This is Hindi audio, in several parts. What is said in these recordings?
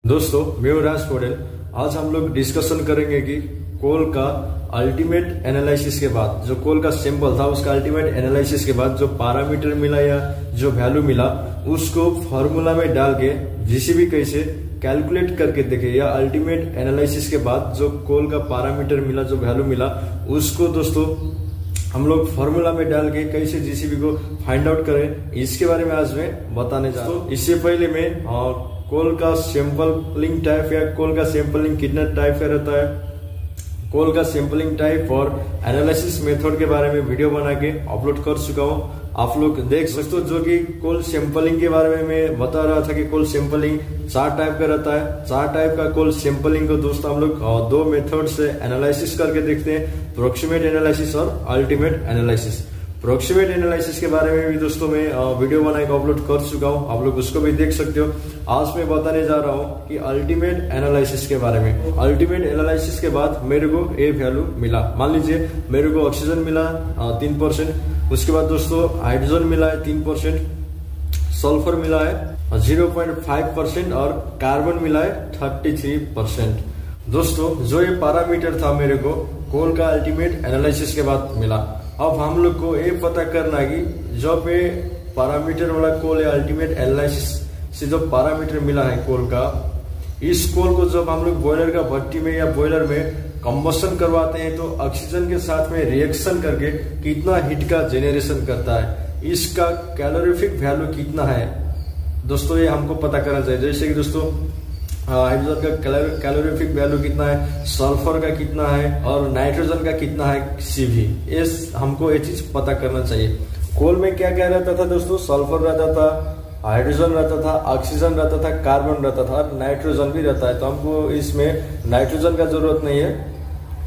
दोस्तों, मैं हूं राज पटेल। आज हम लोग डिस्कशन करेंगे कि कोल का अल्टीमेट एनालिसिस के बाद जो कोल का सैंपल था उसका अल्टीमेट एनालिसिस के बाद जो पैरामीटर मिला या जो वैल्यू मिला उसको फॉर्मूला में डाल के जीसीबी कैसे कैलकुलेट करके देखे, या अल्टीमेट एनालिसिस के बाद जो कोल का पैरामीटर मिला, जो वैल्यू मिला उसको दोस्तों हम लोग फॉर्मूला में डाल के कैसे जीसीबी को फाइंड आउट करें, इसके बारे में आज मैं बताने जा रहा हूं। इससे पहले मैं कोल का सैंपलिंग टाइप या कोल का सैंपलिंग कितना टाइप का रहता है, कोल का सैंपलिंग टाइप और एनालिसिस मेथड के बारे में वीडियो बना के अपलोड कर चुका हूँ। आप लोग देख सकते हो। जो कि कोल सैंपलिंग के बारे में मैं बता रहा था कि कोल सैंपलिंग 4 टाइप का रहता है। 4 टाइप का कोल सैंपलिंग को दोस्तों हम लोग 2 मेथड से एनालिसिस करके देखते हैं, प्रोक्सीमेट एनालिसिस और अल्टीमेट एनालिसिस। प्रोक्सीमेट एनालिसिस के बारे में भी दोस्तों मैं वीडियो बना के अपलोड कर चुका हूँ, आप लोग उसको भी देख सकते हो। आज मैं बताने जा रहा हूँ कि अल्टीमेट एनालिसिस के बारे में। अल्टीमेट एनालिसिस के बाद मेरे को ए वैल्यू मिला। मान लीजिए मेरे को ऑक्सीजन मिला 3%, उसके बाद दोस्तों हाइड्रोजन मिला है 3%, सल्फर मिला है 0.5% और कार्बन मिला है 33%। दोस्तों जो ये पैरामीटर था मेरे को कोल का अल्टीमेट एनालिसिस के बाद मिला। अब हम लोग को ये पता करना है कि जब ये पैरामीटर वाला कोल या अल्टीमेट एनालिसिस से जो पैरामीटर मिला है कोल का, इस कोल को जब हम लोग बॉयलर का भट्टी में या बॉयलर में कंबशन करवाते हैं तो ऑक्सीजन के साथ में रिएक्शन करके कितना हीट का जेनरेशन करता है, इसका कैलोरीफिक वैल्यू कितना है दोस्तों, ये हमको पता करना चाहिए। जैसे कि दोस्तों हाइड्रोजन का कैलोरीफिक वैल्यू कितना है, सल्फर का कितना है और नाइट्रोजन का कितना है सीवी, इस हमको ये चीज पता करना चाहिए। कोल में क्या क्या रहता था दोस्तों, सल्फर रहता था, हाइड्रोजन रहता था, ऑक्सीजन रहता था, कार्बन रहता था और नाइट्रोजन भी रहता है। तो हमको इसमें नाइट्रोजन का जरूरत नहीं है,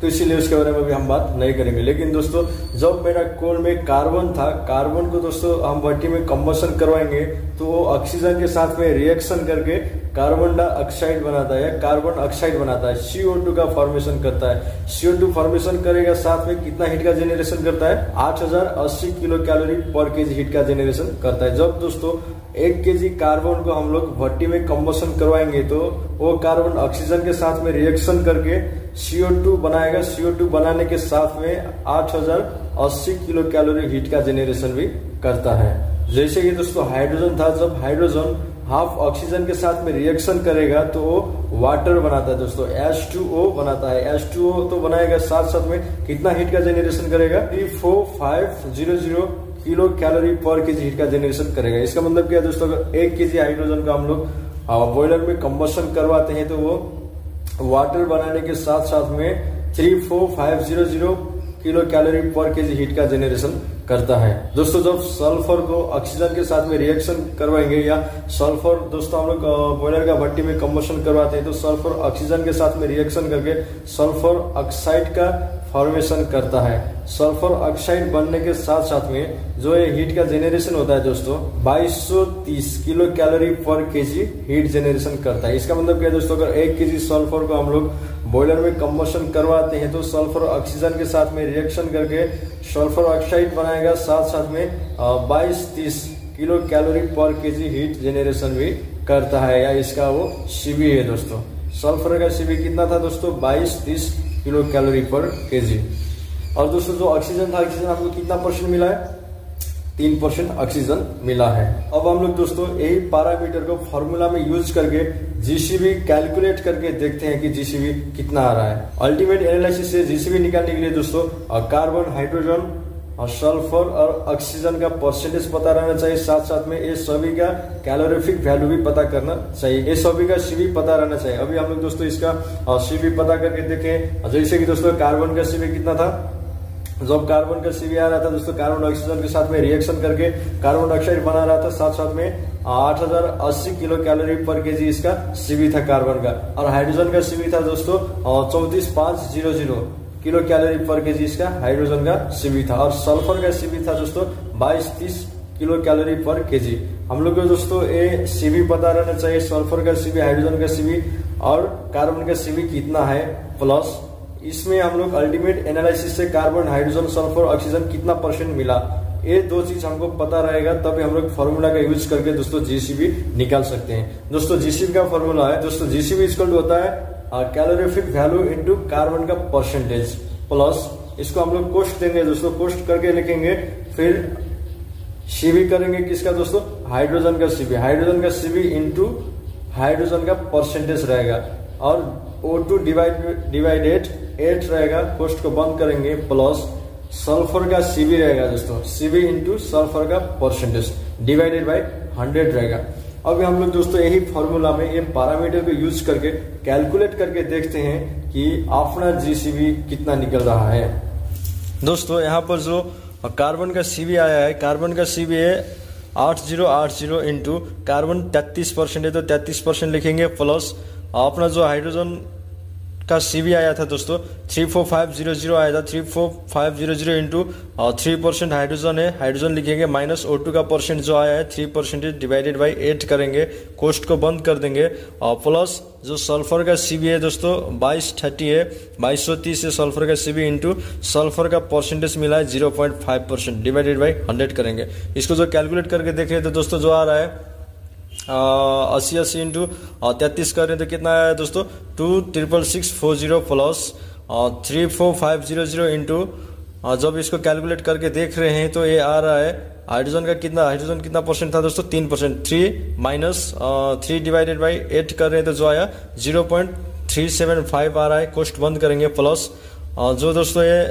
तो इसीलिए उसके बारे में भी हम बात नहीं करेंगे। लेकिन दोस्तों जब मेरा कोल में कार्बन था, कार्बन को दोस्तों हम भट्टी में कंबशन करवाएंगे तो वो ऑक्सीजन के साथ में रिएक्शन करके कार्बन डाइऑक्साइड बनाता है, कार्बन ऑक्साइड बनाता है, CO2 का फॉर्मेशन करता है। CO2 फॉर्मेशन करेगा, साथ में कितना हीट का जेनरेशन करता है, 8080 किलो कैलोरी पर केजी हीट का जेनरेशन करता है। जब दोस्तों 1 केजी कार्बन को हम लोग भट्टी में कंबशन करवाएंगे तो वो कार्बन ऑक्सीजन के साथ में रिएक्शन करके CO2 बनाएगा। CO2 बनाने के साथ में 8080 किलो कैलोरी हीट का जेनरेशन भी करता है। जैसे कि दोस्तों हाइड्रोजन था, जब हाइड्रोजन हाफ ऑक्सीजन के साथ में रिएक्शन करेगा तो वो वाटर बनाता है दोस्तों, H2O बनाता है। H2O तो बनाएगा, साथ साथ में कितना हीट का जेनरेशन करेगा, 34500 किलो कैलोरी पर केजी हीट का जेनरेशन करेगा। इसका मतलब क्या है दोस्तों, अगर 1 केजी हाइड्रोजन का हम लोग बॉयलर में कंबशन करवाते हैं तो वो वाटर बनाने के साथ साथ में 34500 किलो कैलोरी पर केजी हीट का जेनरेशन करता है। दोस्तों जब सल्फर को ऑक्सीजन के साथ में रिएक्शन करवाएंगे या सल्फर दोस्तों हम लोग बॉयलर का भट्टी में कंबशन करवाते हैं तो सल्फर ऑक्सीजन के साथ में रिएक्शन करके सल्फर ऑक्साइड का फॉर्मेशन करता है। सल्फर ऑक्साइड बनने के साथ साथ में जो ये हीट का जेनरेशन होता है दोस्तों 2230 किलो कैलोरी पर केजी हीट जेनरेशन करता है। इसका मतलब क्या है दोस्तों, अगर 1 केजी सल्फर को हम लोग बॉयलर में कंबशन करवाते हैं तो सल्फर ऑक्सीजन के साथ में रिएक्शन करके सल्फर ऑक्साइड बनाएगा, साथ साथ में 2230 किलो कैलोरी पर केजी हीट जेनरेशन भी करता है, या इसका वो सीवी है दोस्तों। सल्फर का सीवी कितना था दोस्तों, 2230 किलो कैलोरी पर केजी। और दोस्तों जो ऑक्सीजन था, ऑक्सीजन आपको कितना परसेंट मिला है, 3% ऑक्सीजन मिला है। अब हम लोग दोस्तों यही पैरामीटर को फॉर्मूला में यूज करके जीसीबी कैलकुलेट करके देखते हैं कि जीसीबी कितना आ रहा है। अल्टीमेट एनालिसिस से जीसीबी निकालने के लिए दोस्तों कार्बन, हाइड्रोजन और सल्फर और ऑक्सीजन का परसेंटेज पता रहना चाहिए, साथ साथ में ये सभी का कैलोरीफिक वैल्यू भी पता करना चाहिए, ये सभी का सीवी पता रहना चाहिए। अभी हम लोग दोस्तों इसका सीवी पता करके देखें। जैसे कि दोस्तों कार्बन का सीवी कितना था, जब कार्बन का सीवी आ रहा था दोस्तों कार्बन ऑक्सीजन के साथ में रिएक्शन करके कार्बन डाइऑक्साइड बना रहा था, साथ साथ में 8080 किलो कैलोरी पर केजी इसका सीवी था कार्बन का। और हाइड्रोजन का सीवी था दोस्तों 34500 किलो कैलोरी पर केजी इसका हाइड्रोजन का सीवी था। और सल्फर का सीवी था दोस्तों 2230 किलो कैलोरी पर केजी। हम लोग को दोस्तों ये सीवी पता रहना चाहिए, सल्फर का सीवी, हाइड्रोजन का सीवी और कार्बन का सीवी कितना है, प्लस इसमें हम लोग अल्टीमेट एनालिसिस से कार्बन, हाइड्रोजन, सल्फर, ऑक्सीजन कितना परसेंट मिला ये दो चीज हमको पता रहेगा तभी हम लोग फॉर्मूला का यूज करके दोस्तों जीसीबी निकाल सकते हैं। दोस्तों जीसीबी का फॉर्मूला है दोस्तों, जीसीबी इक्वल टू होता है कैलोरीफिक वैल्यू इनटू कार्बन का परसेंटेज प्लस, इसको हम लोग कोष्ट देंगे दोस्तों, कोष्ट करके लिखेंगे, फिर सीबी करेंगे किसका दोस्तों, हाइड्रोजन का सीबी, हाइड्रोजन का सीबी इंटू हाइड्रोजन का परसेंटेज रहेगा, और O2 डिवाइडेड 8 रहेगा, कोष्ट को बंद करेंगे, प्लस सल्फर का सीबी रहेगा दोस्तों, सीबी इंटू सल्फर का परसेंटेज डिवाइडेड बाय 100 रहेगा। अब हम लोग दोस्तों यही फॉर्मूला में ये पैरामीटर को यूज करके कैलकुलेट करके देखते हैं कि अपना जीसीबी कितना निकल रहा है। दोस्तों यहाँ पर जो कार्बन का सीबी आया है, कार्बन का सीबी है 8080 इंटू कार्बन 33% है तो 33% लिखेंगे, प्लस अपना जो हाइड्रोजन का सीबी आया था दोस्तों 34500 आया था, 34500 इंटू 3% हाइड्रोजन है, हाइड्रोजन लिखेंगे, माइनस O2 का परसेंट जो आया है 3% डिवाइडेड बाई 8 करेंगे, कोष्ट को बंद कर देंगे, और प्लस जो सल्फर का सीबी है दोस्तों 2230 है, 2230 है सल्फर का सीबी इंटू सल्फर का परसेंटेज मिला है 0.5% डिवाइडेड बाई 100 करेंगे। इसको जो कैलकुलेट करके देख रहे हैं तो दोस्तों जो आ रहा है 80 इंटू 33 कर रहे हैं तो कितना आया दोस्तों 26640 प्लस 34500 इंटू, जब इसको कैलकुलेट करके देख रहे हैं तो ये आ रहा है हाइड्रोजन का कितना परसेंट था दोस्तों 3%, 3 माइनस 3 डिवाइडेड बाई 8 कर रहे हैं तो जो आया 0.375 आ रहा है, कोष्ट बंद करेंगे, प्लस जो दोस्तों ये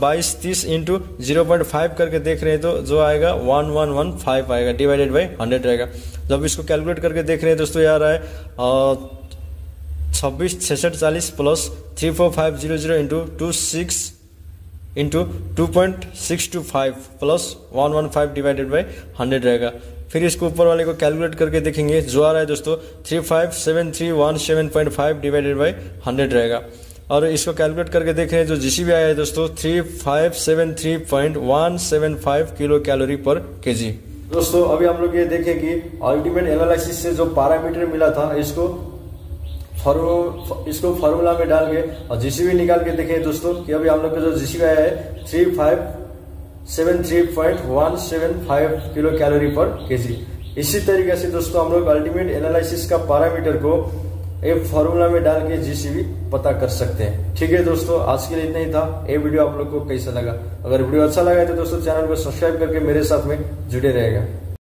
2230 इंटू 0.5 करके देख रहे हैं तो जो आएगा 1115 आएगा डिवाइडेड बाई 100 रहेगा। जब इसको कैलकुलेट करके देख रहे हैं दोस्तों ये आ रहा है 266640 plus 34500 into 26 into 2.625 plus 115 divided by 100 रहेगा। फिर इसको ऊपर वाले को कैलकुलेट करके देखेंगे, जो आ रहा है दोस्तों 3573175 डिवाइडेड बाई 100 रहेगा। और इसको कैलकुलेट करके देख रहे हैं जो जीसीबी आया है दोस्तों 3573.175 किलो कैलोरी पर केजी। दोस्तों अभी हम लोग ये देखें कि अल्टीमेट एनालिसिस से जो पैरामीटर मिला था इसको फॉर्मूला में डाल के और जीसीबी निकाल के देखें दोस्तों कि अभी हम लोग का जो जीसीबी आया है 3573.175 किलो कैलोरी पर केजी। इसी तरीके से दोस्तों हम लोग अल्टीमेट एनालिसिस का पैरामीटर को एक फॉर्मूला में डाल के जीसीबी पता कर सकते हैं। ठीक है दोस्तों, आज के लिए इतना ही था। ये वीडियो आप लोग को कैसा लगा? अगर वीडियो अच्छा लगा है तो दोस्तों चैनल को सब्सक्राइब करके मेरे साथ में जुड़े रहेगा।